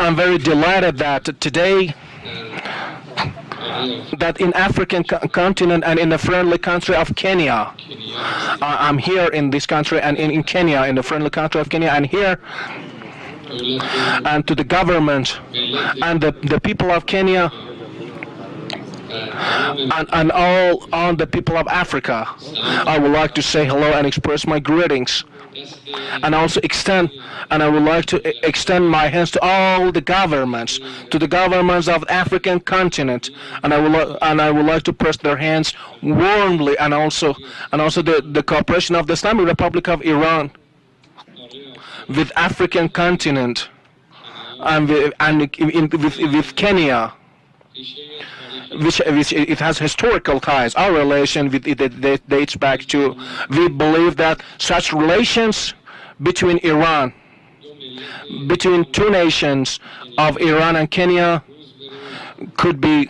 I'm very delighted that today that in African continent and in the friendly country of Kenya, I'm here in this country and in Kenya, in the friendly country of Kenya, and here and to the government and the people of Kenya and all the people of Africa, I would like to say hello and express my greetings. And also I would like to extend my hands to all the governments, to the governments of the African continent, and I would like to press their hands warmly, and also the cooperation of the Islamic Republic of Iran with African continent and with Kenya, which it has historical ties. Our relation with it dates back to, we believe that such relations between two nations of Iran and Kenya could be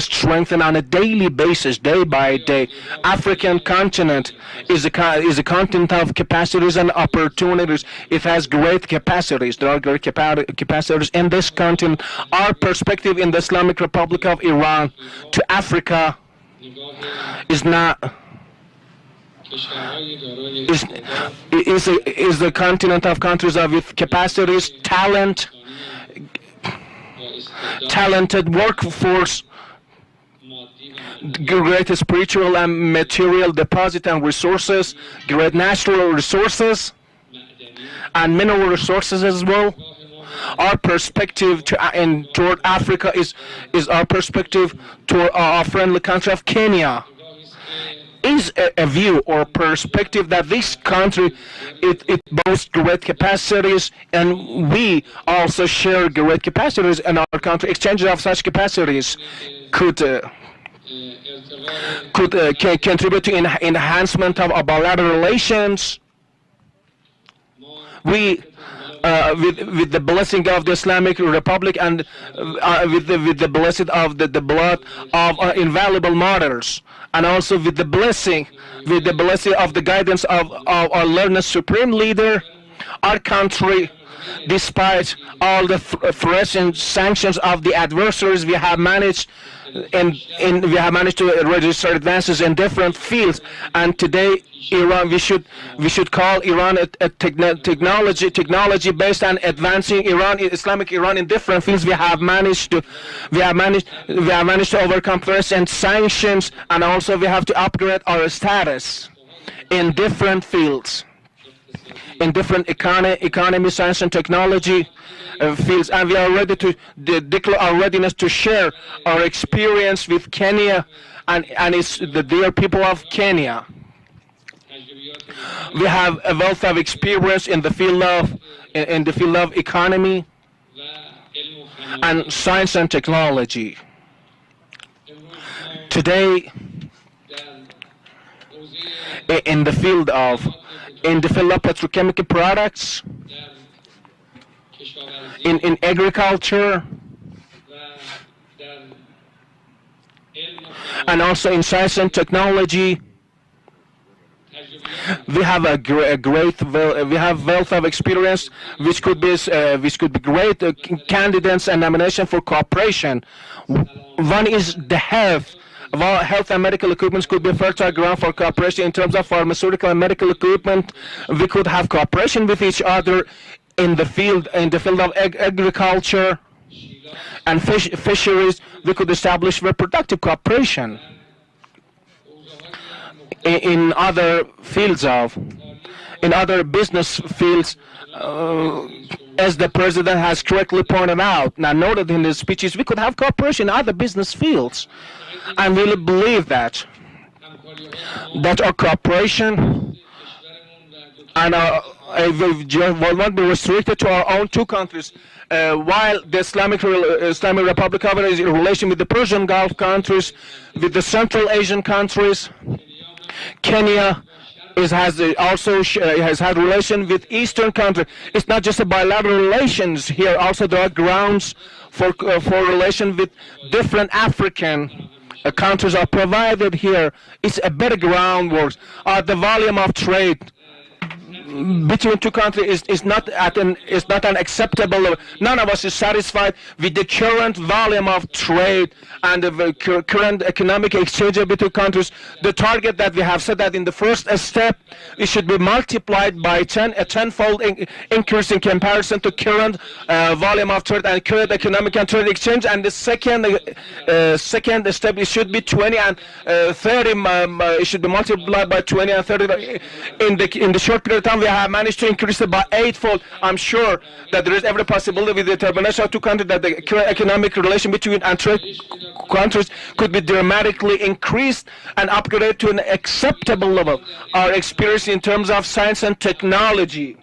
strengthened on a daily basis, day by day. African continent is a continent of capacities and opportunities. It has great capacities. There are great capacities in this continent. Our perspective in the Islamic Republic of Iran to Africa is not is the continent of countries with capacities, talented workforce, great spiritual and material deposit and resources, great natural resources and mineral resources as well. Our perspective toward Africa is our perspective toward our friendly country of Kenya. Is a view or perspective that this country it boasts great capacities, and we also share great capacities, and our country exchanges of such capacities could contribute to enhancement of our bilateral relations. We with the blessing of the Islamic Republic and with the blessing of the blood of our invaluable martyrs, and also with the blessing of the guidance of our learned supreme leader, our country, despite all the threats and sanctions of the adversaries, we have managed to register advances in different fields. And today, Iran, we should call Iran a technology based on advancing Islamic Iran in different fields. We have managed to overcome threats and sanctions, and also we have to upgrade our status in different fields, in different economy, science and technology fields, and we are ready to declare our readiness to share our experience with Kenya and the dear people of Kenya. We have a wealth of experience in the field of economy and science and technology. Today, in the field of petrochemical products, in agriculture, and also in science and technology, we have we have wealth of experience, which could be great candidates and nomination for cooperation. One is the health. Health and medical equipment could be fertile ground for cooperation. In terms of pharmaceutical and medical equipment, we could have cooperation with each other in the field of agriculture and fisheries. We could establish reproductive cooperation. In other business fields, as the president has correctly pointed out, now noted in his speeches, we could have cooperation in other business fields. I really believe that our cooperation and will not be restricted to our own two countries. While the Islamic Republic of Iran is in relation with the Persian Gulf countries, with the Central Asian countries, Kenya has had relation with Eastern countries. It's not just a bilateral relations here. Also, there are grounds for relation with different African countries are provided here. It's a better groundwork. The volume of trade between two countries is not an acceptable level. None of us is satisfied with the current volume of trade and the current economic exchange between countries. The target that we have set that in the first step, it should be multiplied by 10, a tenfold increase in comparison to current volume of trade and current economic and trade exchange. And the second step, it should be 20 and 30. It should be multiplied by 20 and 30. In the short period of time, we have managed to increase it by 8-fold. I'm sure that there is every possibility with the determination of two countries that the current economic relation between and trade countries could be dramatically increased and upgraded to an acceptable level. Our experience in terms of science and technology,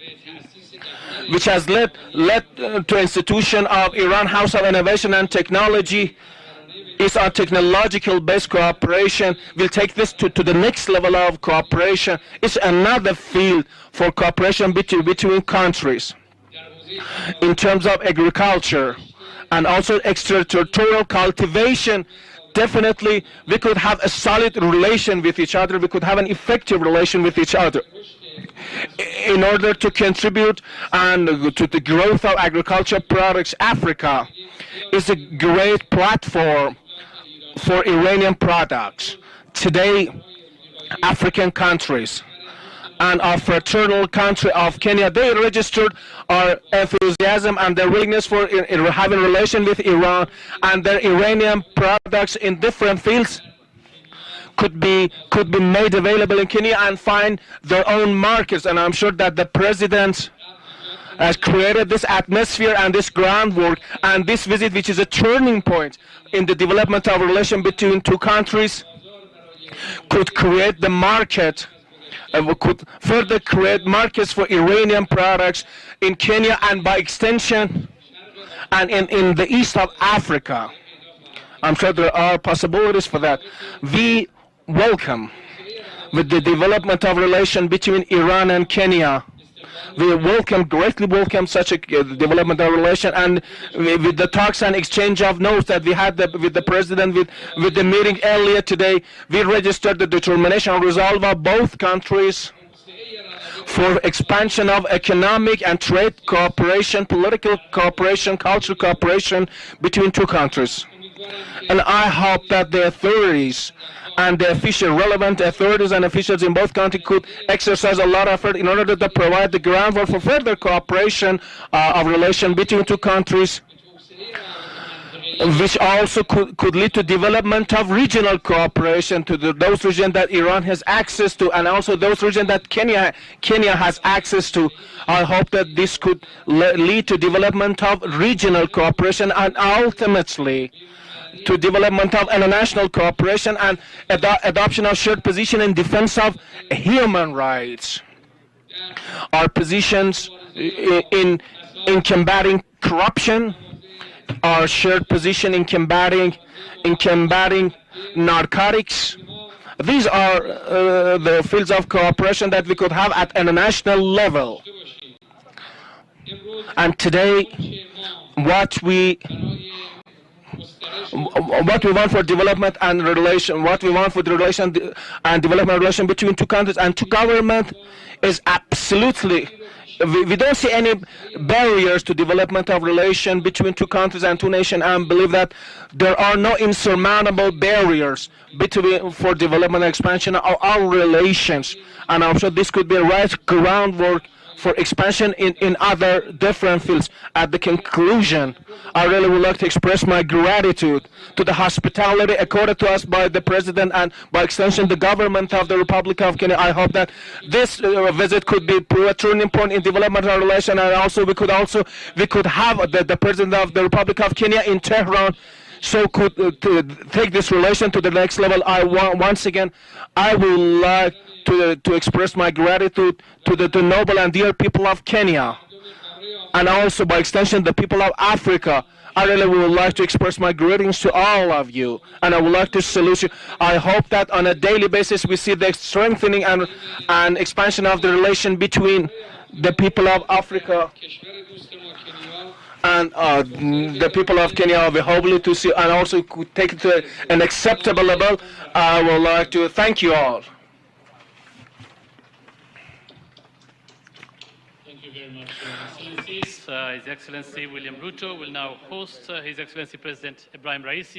which has led to institution of Iran House of Innovation and Technology, is our technological-based cooperation. We'll take this to the next level of cooperation. It's another field for cooperation between countries. In terms of agriculture and also extraterritorial cultivation, definitely we could have a solid relation with each other. We could have an effective relation with each other in order to contribute and to the growth of agricultural products. Africa is a great platform for Iranian products. Today, African countries and our fraternal country of Kenya, they registered our enthusiasm and their willingness for having relation with Iran, and their Iranian products in different fields could be made available in Kenya and find their own markets. And I'm sure that the president has created this atmosphere and this groundwork, and this visit, which is a turning point in the development of a relation between two countries, could create the market, could further create markets for Iranian products in Kenya and by extension and in the east of Africa. I'm sure there are possibilities for that. We welcome with the development of relation between Iran and Kenya. We greatly welcome such a development of relation, and with the talks and exchange of notes that we had with the president, with the meeting earlier today, we registered the determination and resolve of both countries for expansion of economic and trade cooperation, political cooperation, cultural cooperation between two countries. And I hope that the authorities and the relevant authorities and officials in both countries could exercise a lot of effort in order to provide the groundwork for further cooperation of relation between two countries, which also could lead to development of regional cooperation to those regions that Iran has access to, and also those regions that Kenya has access to. I hope that this could lead to development of regional cooperation and ultimately to development of international cooperation and adoption of shared position in defense of human rights. Our positions in combating corruption, our shared position in combating narcotics. These are the fields of cooperation that we could have at international level. And today, what we want for development and relation, what we want for the relation and development relation between two countries and two governments is absolutely, we don't see any barriers to development of relation between two countries and two nations, and believe that there are no insurmountable barriers for development and expansion of our relations. And I'm sure this could be a right groundwork for expansion in other different fields. At the conclusion, I really would like to express my gratitude to the hospitality accorded to us by the President and by extension the government of the Republic of Kenya. I hope that this visit could be a turning point in development of relations, and also we could have the President of the Republic of Kenya in Tehran, so could to take this relation to the next level. Once again, I would like to express my gratitude to the noble and dear people of Kenya, and also by extension the people of Africa. I really would like to express my greetings to all of you, and I would like to salute you. I hope that on a daily basis we see the strengthening and expansion of the relation between the people of Africa and the people of Kenya. We hope to see and also could take it to an acceptable level. I would like to thank you all. His Excellency William Ruto will now host His Excellency President Ibrahim Raisi